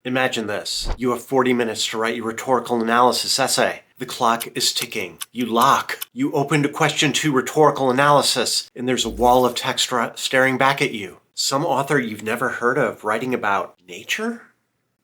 Imagine this. You have 40 minutes to write your rhetorical analysis essay. The clock is ticking. You lock. You open to question 2 rhetorical analysis, and there's a wall of text staring back at you. Some author you've never heard of writing about nature?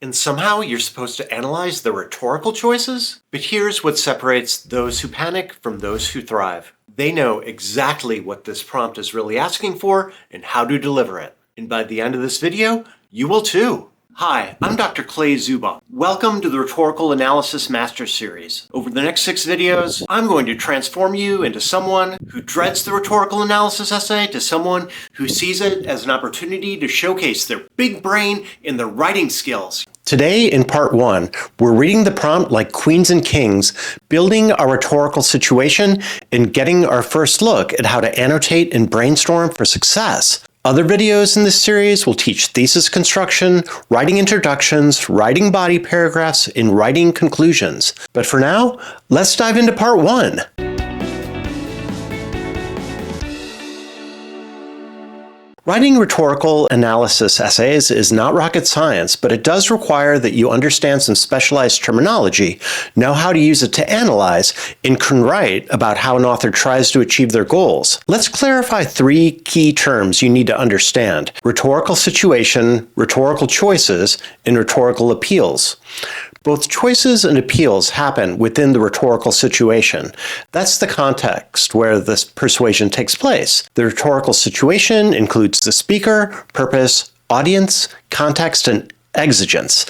And somehow you're supposed to analyze the rhetorical choices? But here's what separates those who panic from those who thrive. They know exactly what this prompt is really asking for and how to deliver it. And by the end of this video, you will too. Hi, I'm Dr. Clay Zuba. Welcome to the Rhetorical Analysis Master Series. Over the next 6 videos, I'm going to transform you into someone who dreads the rhetorical analysis essay to someone who sees it as an opportunity to showcase their big brain and their writing skills. Today, in part 1, we're reading the prompt like queens and kings, building our rhetorical situation, and getting our first look at how to annotate and brainstorm for success. Other videos in this series will teach thesis construction, writing introductions, writing body paragraphs, and writing conclusions. But for now, let's dive into part 1. Writing rhetorical analysis essays is not rocket science, but it does require that you understand some specialized terminology, know how to use it to analyze, and can write about how an author tries to achieve their goals. Let's clarify 3 key terms you need to understand: rhetorical situation, rhetorical choices, and rhetorical appeals. Both choices and appeals happen within the rhetorical situation. That's the context where this persuasion takes place. The rhetorical situation includes the speaker, purpose, audience, context, and exigence.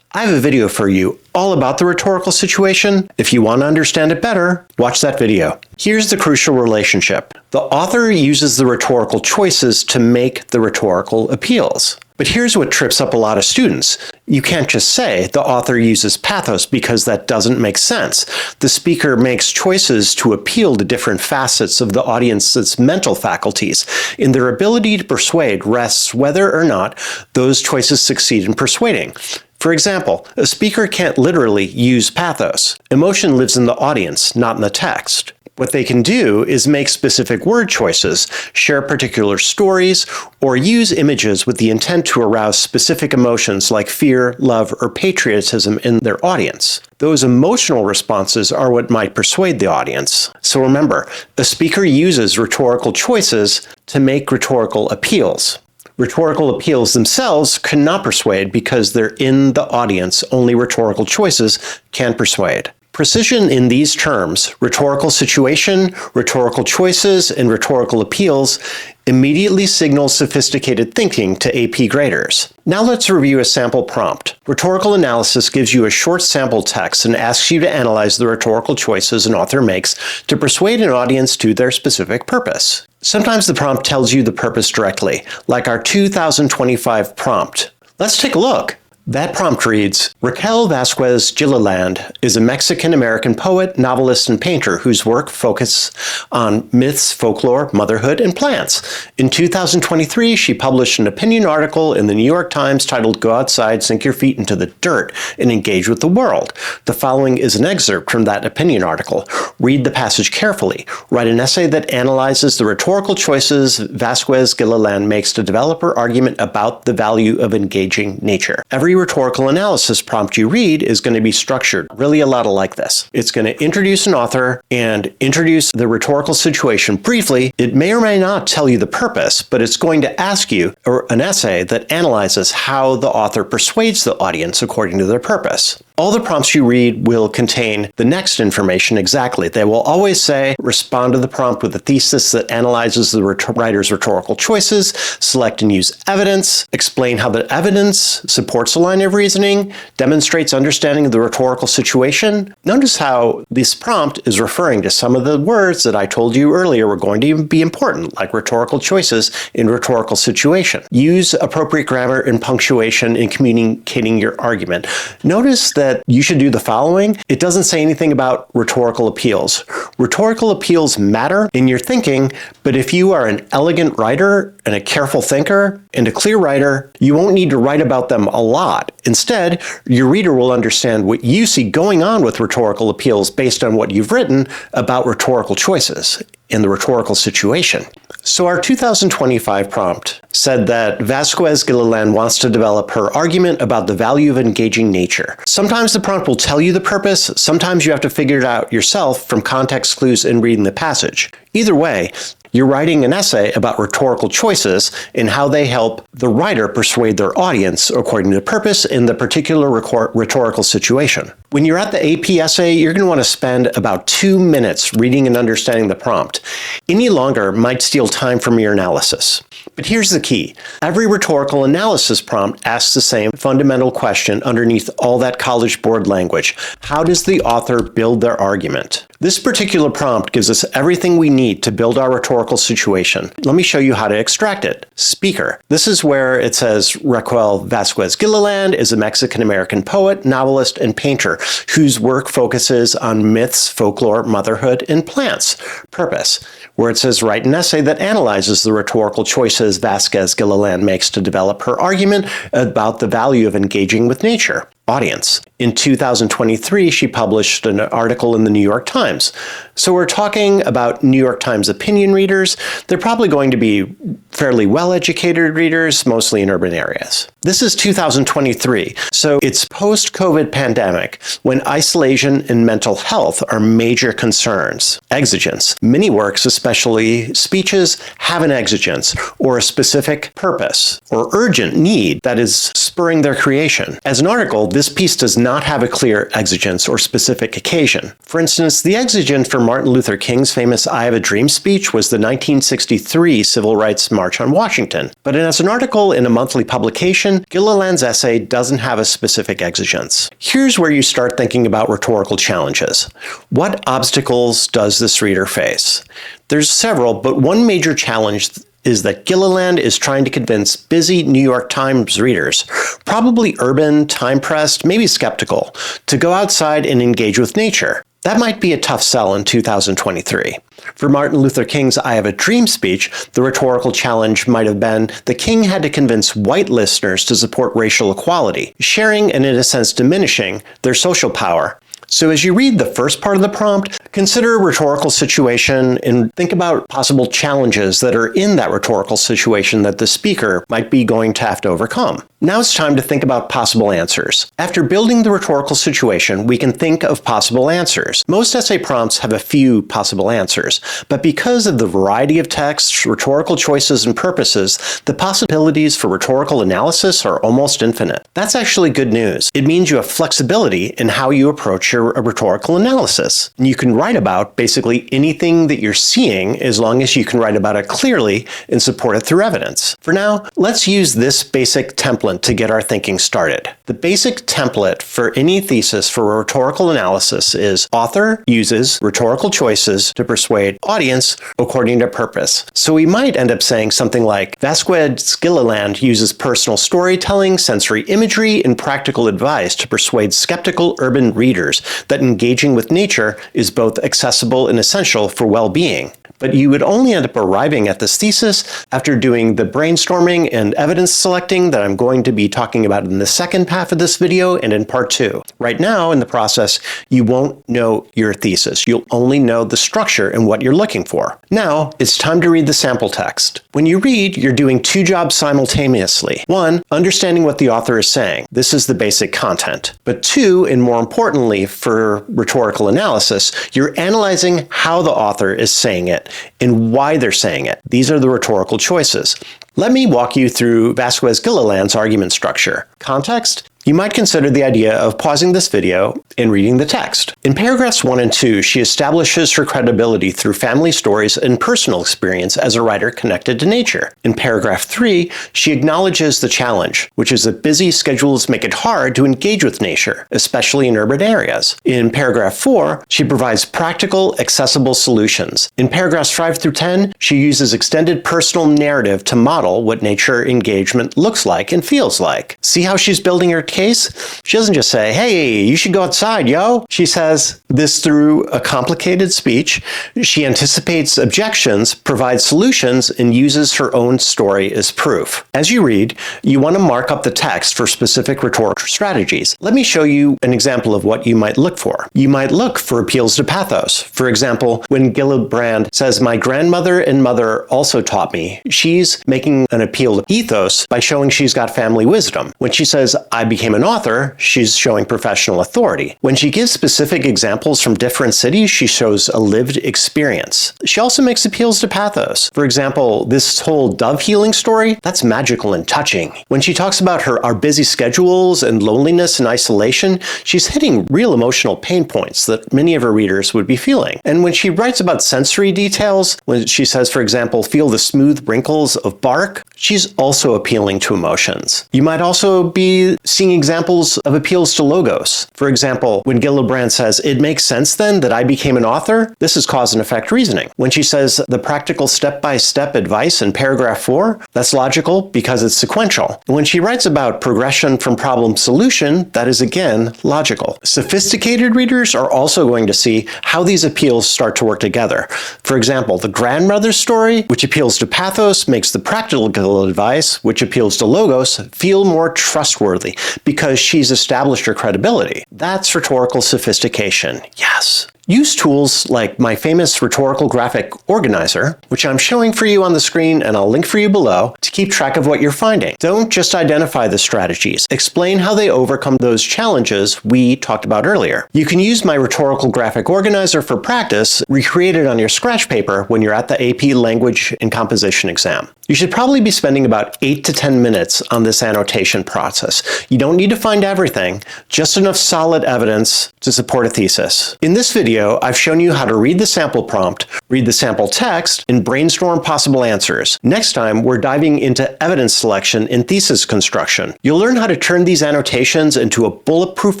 I have a video for you all about the rhetorical situation. If you want to understand it better, watch that video. Here's the crucial relationship. The author uses the rhetorical choices to make the rhetorical appeals. But here's what trips up a lot of students. You can't just say the author uses pathos because that doesn't make sense. The speaker makes choices to appeal to different facets of the audience's mental faculties, and their ability to persuade rests whether or not those choices succeed in persuading. For example, a speaker can't literally use pathos. Emotion lives in the audience, not in the text. What they can do is make specific word choices, share particular stories, or use images with the intent to arouse specific emotions like fear, love, or patriotism in their audience. Those emotional responses are what might persuade the audience. So remember, a speaker uses rhetorical choices to make rhetorical appeals. Rhetorical appeals themselves cannot persuade because they're in the audience. Only rhetorical choices can persuade. Precision in these terms, rhetorical situation, rhetorical choices, and rhetorical appeals, immediately signals sophisticated thinking to AP graders. Now let's review a sample prompt. Rhetorical analysis gives you a short sample text and asks you to analyze the rhetorical choices an author makes to persuade an audience to their specific purpose. Sometimes the prompt tells you the purpose directly, like our 2025 prompt. Let's take a look. That prompt reads, Raquel Vasquez Gilliland is a Mexican-American poet, novelist, and painter whose work focuses on myths, folklore, motherhood, and plants. In 2023, she published an opinion article in the New York Times titled Go Outside, Sink Your Feet into the Dirt, and Engage with the World. The following is an excerpt from that opinion article. Read the passage carefully. Write an essay that analyzes the rhetorical choices Vasquez Gilliland makes to develop her argument about the value of engaging nature. Every rhetorical analysis prompt you read is going to be structured really a lot like this. It's going to introduce an author and introduce the rhetorical situation briefly. It may or may not tell you the purpose, but it's going to ask you an essay that analyzes how the author persuades the audience according to their purpose. All the prompts you read will contain the next information exactly. They will always say, respond to the prompt with a thesis that analyzes the writer's rhetorical choices, select and use evidence, explain how the evidence supports a line of reasoning, demonstrates understanding of the rhetorical situation. Notice how this prompt is referring to some of the words that I told you earlier were going to be important, like rhetorical choices in rhetorical situation. Use appropriate grammar and punctuation in communicating your argument. Notice that you should do the following. It doesn't say anything about rhetorical appeals. Rhetorical appeals matter in your thinking, but if you are an elegant writer and a careful thinker and a clear writer, you won't need to write about them a lot. Instead, your reader will understand what you see going on with rhetorical appeals based on what you've written about rhetorical choices in the rhetorical situation. So our 2025 prompt said that Vasquez Gilliland wants to develop her argument about the value of engaging nature. Sometimes the prompt will tell you the purpose, sometimes you have to figure it out yourself from context clues in reading the passage. Either way, you're writing an essay about rhetorical choices and how they help the writer persuade their audience according to purpose in the particular rhetorical situation. When you're at the AP essay, you're going to want to spend about 2 minutes reading and understanding the prompt. Any longer might steal time from your analysis. But here's the key. Every rhetorical analysis prompt asks the same fundamental question underneath all that College Board language. How does the author build their argument? This particular prompt gives us everything we need to build our rhetorical situation. Let me show you how to extract it. Speaker. This is where it says Raquel Vasquez Gilliland is a Mexican-American poet, novelist, and painter whose work focuses on myths, folklore, motherhood, and plants. Purpose. Where it says write an essay that analyzes the rhetorical choices Vasquez Gilliland makes to develop her argument about the value of engaging with nature. Audience. In 2023, she published an article in the New York Times. So we're talking about New York Times opinion readers. They're probably going to be fairly well-educated readers, mostly in urban areas. This is 2023, so it's post-COVID pandemic when isolation and mental health are major concerns. Exigence. Many works, especially speeches, have an exigence or a specific purpose or urgent need that is spurring their creation. As an article, this piece does not have a clear exigence or specific occasion. For instance, the exigence for Martin Luther King's famous I Have a Dream speech was the 1963 Civil Rights March on Washington. But as an article in a monthly publication, Gilliland's essay doesn't have a specific exigence. Here's where you start thinking about rhetorical challenges. What obstacles does this reader face? There's several, but one major challenge is that Gilliland is trying to convince busy New York Times readers, probably urban, time-pressed, maybe skeptical, to go outside and engage with nature. That might be a tough sell in 2023. For Martin Luther King's I Have a Dream speech, the rhetorical challenge might have been the king had to convince white listeners to support racial equality, sharing and in a sense diminishing their social power. So as you read the first part of the prompt, consider a rhetorical situation and think about possible challenges that are in that rhetorical situation that the speaker might be going to have to overcome. Now it's time to think about possible answers. After building the rhetorical situation, we can think of possible answers. Most essay prompts have a few possible answers, but because of the variety of texts, rhetorical choices, and purposes, the possibilities for rhetorical analysis are almost infinite. That's actually good news. It means you have flexibility in how you approach your rhetorical analysis. And you can write about basically anything that you're seeing as long as you can write about it clearly and support it through evidence. For now, let's use this basic template to get our thinking started. The basic template for any thesis for rhetorical analysis is author uses rhetorical choices to persuade audience according to purpose. So we might end up saying something like, Vasquez Gilliland uses personal storytelling, sensory imagery, and practical advice to persuade skeptical urban readers that engaging with nature is both accessible and essential for well-being. But you would only end up arriving at this thesis after doing the brainstorming and evidence selecting that I'm going to be talking about in the second half of this video and in part 2. Right now, in the process, you won't know your thesis. You'll only know the structure and what you're looking for. Now, it's time to read the sample text. When you read, you're doing 2 jobs simultaneously. 1, understanding what the author is saying. This is the basic content. But 2, and more importantly for rhetorical analysis, you're analyzing how the author is saying it and why they're saying it. These are the rhetorical choices. Let me walk you through Vasquez Gilliland's argument structure. Context. You might consider the idea of pausing this video and reading the text. In paragraphs 1 and 2, she establishes her credibility through family stories and personal experience as a writer connected to nature. In paragraph 3, she acknowledges the challenge, which is that busy schedules make it hard to engage with nature, especially in urban areas. In paragraph 4, she provides practical, accessible solutions. In paragraphs 5 through 10, she uses extended personal narrative to model what nature engagement looks like and feels like. See how she's building her case case, she doesn't just say, hey, you should go outside, yo. She says this through a complicated speech. She anticipates objections, provides solutions, and uses her own story as proof. As you read, you want to mark up the text for specific rhetorical strategies. Let me show you an example of what you might look for. You might look for appeals to pathos. For example, when Gilliland says, my grandmother and mother also taught me, she's making an appeal to ethos by showing she's got family wisdom. When she says, I became an author, she's showing professional authority. When she gives specific examples from different cities, she shows a lived experience. She also makes appeals to pathos. For example, this whole dove healing story, that's magical and touching. When she talks about our busy schedules and loneliness and isolation, she's hitting real emotional pain points that many of her readers would be feeling. And when she writes about sensory details, when she says, for example, feel the smooth wrinkles of bark, she's also appealing to emotions. You might also be seeing examples of appeals to logos. For example, when Gilliland says, it makes sense then that I became an author, this is cause and effect reasoning. When she says the practical step-by-step advice in paragraph 4, that's logical because it's sequential. When she writes about progression from problem solution, that is again logical. Sophisticated readers are also going to see how these appeals start to work together. For example, the grandmother story, which appeals to pathos, makes the practical advice, which appeals to logos, feel more trustworthy because she's established her credibility. That's rhetorical sophistication. Yes. Use tools like my famous rhetorical graphic organizer, which I'm showing for you on the screen and I'll link for you below, to keep track of what you're finding. Don't just identify the strategies. Explain how they overcome those challenges we talked about earlier. You can use my rhetorical graphic organizer for practice, recreate it on your scratch paper when you're at the AP Language and Composition exam. You should probably be spending about 8 to 10 minutes on this annotation process. You don't need to find everything, just enough solid evidence to support a thesis. In this video, I've shown you how to read the sample prompt, read the sample text, and brainstorm possible answers. Next time, we're diving into evidence selection and thesis construction. You'll learn how to turn these annotations into a bulletproof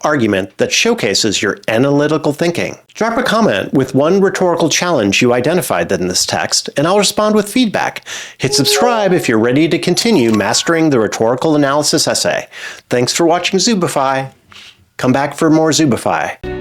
argument that showcases your analytical thinking. Drop a comment with one rhetorical challenge you identified in this text, and I'll respond with feedback. Hit subscribe if you're ready to continue mastering the rhetorical analysis essay. Thanks for watching Zubify. Come back for more Zubify.